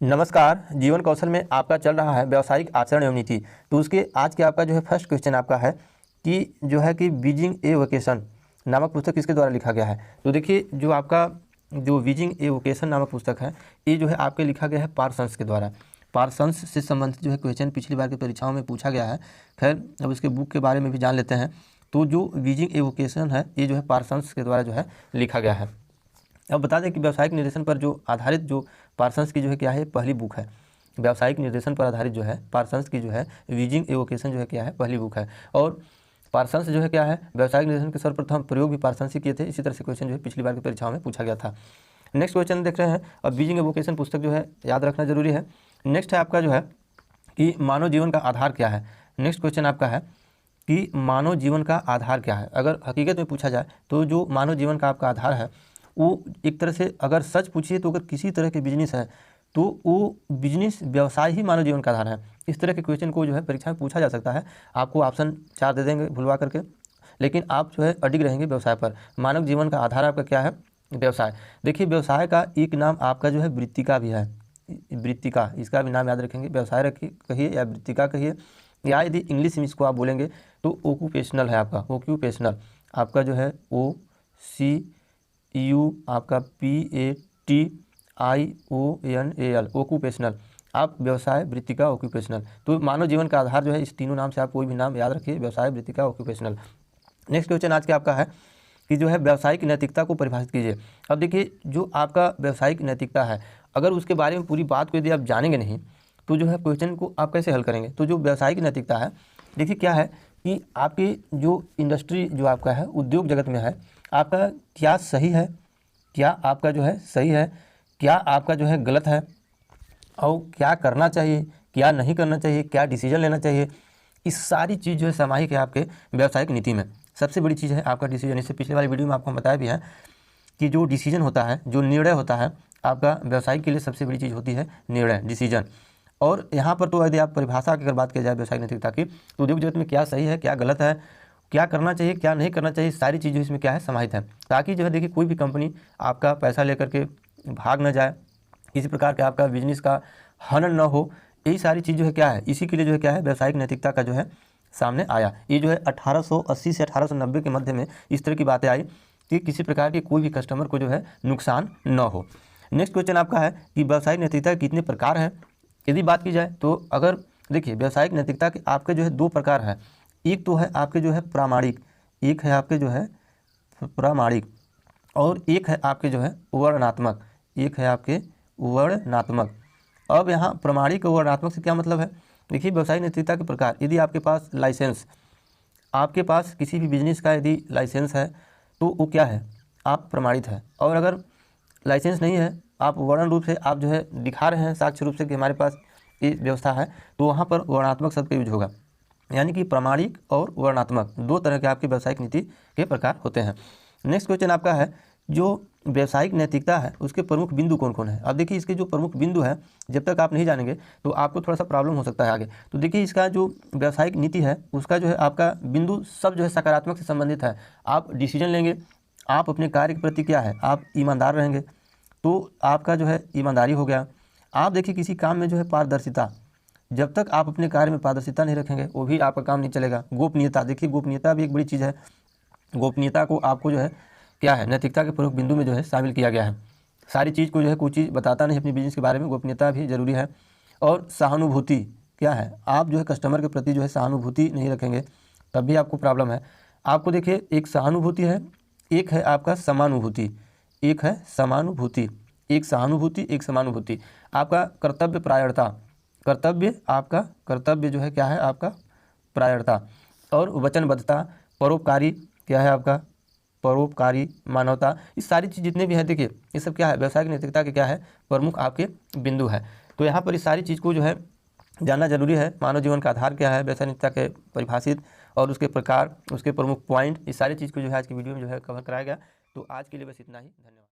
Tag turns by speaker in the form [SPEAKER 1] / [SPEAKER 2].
[SPEAKER 1] नमस्कार। जीवन कौशल में आपका चल रहा है व्यावसायिक आचरण एवं नीति। तो उसके आज के आपका जो है फर्स्ट क्वेश्चन आपका है कि बीजिंग ए वोकेशन नामक पुस्तक किसके द्वारा लिखा गया है। तो देखिए जो आपका जो बीजिंग ए वोकेशन नामक पुस्तक है ये जो है आपके लिखा गया है पार्सन्स के द्वारा। पार्सन्स से संबंधित जो है क्वेश्चन पिछली बार की परीक्षाओं में पूछा गया है। खैर अब इसके बुक के बारे में भी जान लेते हैं। तो जो बीजिंग ए वोकेशन है ये जो है पार्सन्स के द्वारा जो है लिखा गया है। अब बता दें कि व्यावसायिक निर्देशन पर जो आधारित जो पार्सन्स की जो है क्या है पहली बुक है। व्यावसायिक निर्देशन पर आधारित जो है पार्सन्स की जो है बीजिंग ए वोकेशन जो है क्या है पहली बुक है। और पार्सन्स जो है क्या है व्यावसायिक निर्देशन के सर्वप्रथम प्रयोग भी पार्सन्स ही किए थे। इसी तरह से क्वेश्चन जो है पिछली बार की परीक्षाओं में पूछा गया था। नेक्स्ट क्वेश्चन देख रहे हैं। अब बीजिंग ए वोकेशन पुस्तक जो है याद रखना जरूरी है। नेक्स्ट है आपका जो है कि मानव जीवन का आधार क्या है। नेक्स्ट क्वेश्चन आपका है कि मानव जीवन का आधार क्या है। अगर हकीकत में पूछा जाए तो जो मानव जीवन का आपका आधार है वो एक तरह से अगर सच पूछिए तो अगर किसी तरह के बिजनेस है तो वो बिजनेस व्यवसाय ही मानव जीवन का आधार है। इस तरह के क्वेश्चन को जो है परीक्षा में पूछा जा सकता है। आपको ऑप्शन 4 दे देंगे भुलवा करके, लेकिन आप जो है अडिग रहेंगे व्यवसाय पर। मानव जीवन का आधार आपका क्या है व्यवसाय। देखिए व्यवसाय का एक नाम आपका जो है वृत्तिका भी है। वृत्तिका इसका भी नाम याद रखेंगे। व्यवसाय रखिए कहिए या वृत्तिका कहिए, या यदि इंग्लिश में इसको आप बोलेंगे तो ओक्यूपेशनल है आपका। ओक्यूपेशनल आपका जो है OCU आपका PATIONAL ओक्यूपेशनल। आप व्यवसाय वृत्तिका ओक्यूपेशनल। तो मानव जीवन का आधार जो है इस तीनों नाम से आप कोई भी नाम याद रखिए, व्यवसाय वृत्तिका ओक्यूपेशनल। नेक्स्ट क्वेश्चन आज के आपका है कि जो है व्यावसायिक नैतिकता को परिभाषित कीजिए। अब देखिए जो आपका व्यावसायिक नैतिकता है अगर उसके बारे में पूरी बात को यदि आप जानेंगे नहीं तो जो है क्वेश्चन को आप कैसे हल करेंगे। तो जो व्यावसायिक नैतिकता है देखिए क्या है कि आपकी जो इंडस्ट्री जो आपका है उद्योग जगत में है आपका क्या सही है, क्या आपका जो है सही है, क्या आपका जो है गलत है, और क्या करना चाहिए क्या नहीं करना चाहिए, क्या डिसीजन लेना चाहिए। इस सारी चीज़ जो है समाहित है आपके व्यावसायिक नीति में। सबसे बड़ी चीज़ है आपका डिसीजन। इससे पिछले वाली वीडियो में आपको बताया भी है कि जो डिसीजन होता है, जो निर्णय होता है आपका व्यवसाय के लिए सबसे बड़ी चीज़ होती है निर्णय, डिसीजन। और यहाँ पर तो यदि आप परिभाषा की अगर बात की जाए व्यवसायिक नैतिकता की तो उद्योग जगत में क्या सही है क्या गलत है, क्या करना चाहिए क्या नहीं करना चाहिए, सारी चीज़ें इसमें क्या है समाहित है। ताकि जो है देखिए कोई भी कंपनी आपका पैसा लेकर के भाग न जाए, किसी प्रकार के आपका बिजनेस का हनन न हो। यही सारी चीज़ जो है क्या है इसी के लिए जो है क्या है व्यावसायिक नैतिकता का जो है सामने आया। ये जो है 1880 से 1890 के मध्य में इस तरह की बातें आई कि किसी प्रकार के कोई भी कस्टमर को जो है नुकसान न हो। नेक्स्ट क्वेश्चन आपका है कि व्यावसायिक नैतिकता के कितने प्रकार हैं। यदि बात की जाए तो अगर देखिए व्यावसायिक नैतिकता के आपके जो है 2 प्रकार हैं। एक तो है आपके जो है प्रामाणिक, एक है आपके जो है प्रामाणिक, और एक है आपके जो है वर्णनात्मक, एक है आपके वर्णनात्मक। अब यहाँ प्रामाणिक और वर्णनात्मक से क्या मतलब है। देखिए व्यावसायिक नैतिकता के प्रकार, यदि आपके पास लाइसेंस, आपके पास किसी भी बिजनेस का यदि लाइसेंस है तो वो क्या है आप प्रमाणित है। और अगर लाइसेंस नहीं है आप वर्ण रूप से आप जो है दिखा रहे हैं साक्ष्य रूप से कि हमारे पास ये व्यवस्था है तो वहाँ पर वर्णात्मक शब्द का यूज होगा। यानी कि प्रामाणिक और वर्णात्मक 2 तरह के आपकी व्यावसायिक नीति के प्रकार होते हैं। नेक्स्ट क्वेश्चन आपका है जो व्यावसायिक नैतिकता है उसके प्रमुख बिंदु कौन कौन है। अब देखिए इसके जो प्रमुख बिंदु है जब तक आप नहीं जानेंगे तो आपको थोड़ा सा प्रॉब्लम हो सकता है आगे। तो देखिए इसका जो व्यावसायिक नीति है उसका जो है आपका बिंदु सब जो है सकारात्मक से संबंधित है। आप डिसीजन लेंगे, आप अपने कार्य के प्रति क्या है आप ईमानदार रहेंगे तो आपका जो है ईमानदारी हो गया। आप देखिए किसी काम में जो है पारदर्शिता, जब तक आप अपने कार्य में पारदर्शिता नहीं रखेंगे वो भी आपका काम नहीं चलेगा। गोपनीयता, देखिए गोपनीयता भी एक बड़ी चीज़ है। गोपनीयता को आपको जो है क्या है नैतिकता के प्रमुख बिंदु में जो है शामिल किया गया है। सारी चीज़ को जो है कुछ चीज़ बताता नहीं अपने बिजनेस के बारे में, गोपनीयता भी जरूरी है। और सहानुभूति क्या है, आप जो है कस्टमर के प्रति जो है सहानुभूति नहीं रखेंगे तब भी आपको प्रॉब्लम है। आपको देखिए एक सहानुभूति है, एक है आपका समानुभूति, एक है समानुभूति, एक सहानुभूति एक समानुभूति। आपका कर्तव्य प्रायणता, कर्तव्य आपका कर्तव्य जो है क्या है आपका प्रायणता, और वचनबद्धता, परोपकारी क्या है आपका परोपकारी मानवता। ये सारी चीज़ जितने भी हैं देखिए ये सब क्या है व्यावसायिक नैतिकता के क्या है प्रमुख आपके बिंदु है। तो यहाँ पर इस सारी चीज़ को जो है जानना जरूरी है। मानव जीवन का आधार क्या है, व्यवसायिक नैतिकता के परिभाषित और उसके प्रकार, उसके प्रमुख पॉइंट, इस सारी चीज़ को जो है आज की वीडियो में जो है कवर कराया गया। तो आज के लिए बस इतना ही, धन्यवाद।